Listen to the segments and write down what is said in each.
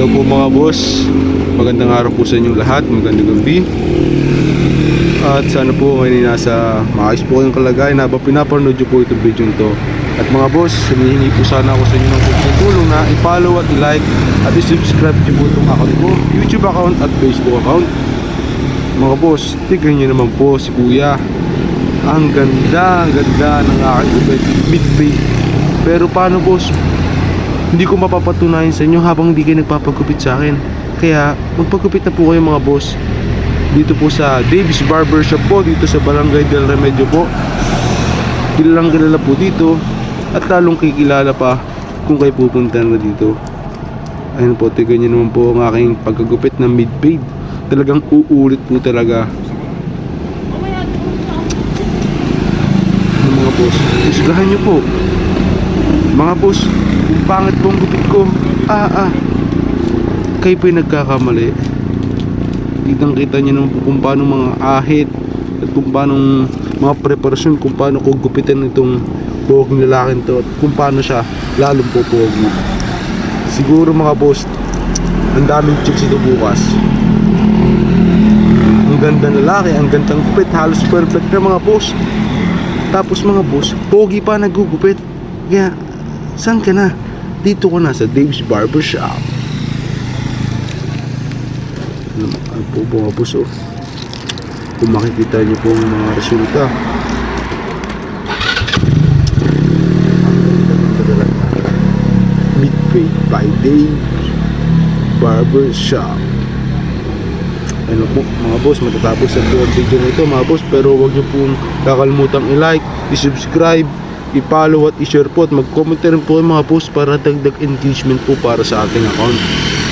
Hello po mga boss, magandang araw po sa inyong lahat, magandang gabi. At sana po ngayon nasa maayos po kayong kalagayan habang pinapanood nyo po itong video to. At mga boss, humihingi po sana ako sa inyo ng tulong na i-follow at i-like at i-subscribe nyo po itong account ko, YouTube account at Facebook account. Mga boss, tignan nyo naman po si Kuya. Ang ganda ng aking mid-fade. Pero paano boss? Hindi ko mapapatunayan sa inyo habang hindi kayo nagpapagupit sa akin. Kaya magpagupit na po kayo mga boss. Dito po sa Davis Barbershop po, dito sa Barangay del Remedio po. Kilalang kilala po dito. At lalong kikilala pa kung kayo pupunta na dito. Ayun po, tignan nyo naman po ang aking pagkagupit ng mid-fade. Talagang uulit po talaga. Mga boss, isgahan nyo po. Mga boss, kung pangit po ang gupit ko, kayo po yung nagkakamali. Kitang-kita nyo naman po kung paano mga ahit at kung paano mga preparasyon, kung paano ko gupitan itong poging lalaking to at kung paano siya lalong po pogi. Siguro mga boss, ang daming chicks ito bukas. Ang ganda lalaki, ang gandang gupit, halos perfect na mga boss. Tapos mga boss, pogi pa nagugupit. Kaya saan ka na? Dito ko na sa Davis Barbershop. Ano po mga boss, oh. Kung makikita nyo po ang mga resulta. Mid-fade by Davis Barbershop. Ano po mga boss, matatapos na po ang video nito mga boss. Pero huwag nyo pong kakalimutang i-like, i-subscribe, i-follow at i-share po. At mag-comment rin po mga boss para dagdag engagement po para sa ating account.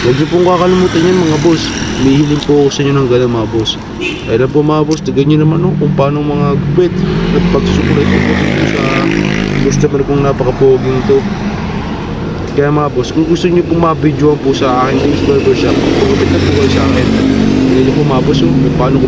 Huwag nyo pong kakalimutan yan mga boss. May hiling po ako sa inyo ng gano'n mga boss. Kaya po mga boss, tagan nyo naman kung paano mga gupit at pagsusukulay po dito sa customer kong napakapoging to. Kaya mga boss, kung gusto nyo pong mabidyoan po sa akin Davis Barbershop, pagupit na po kayo sa akin. Kaya nyo po mga boss, kung paano ko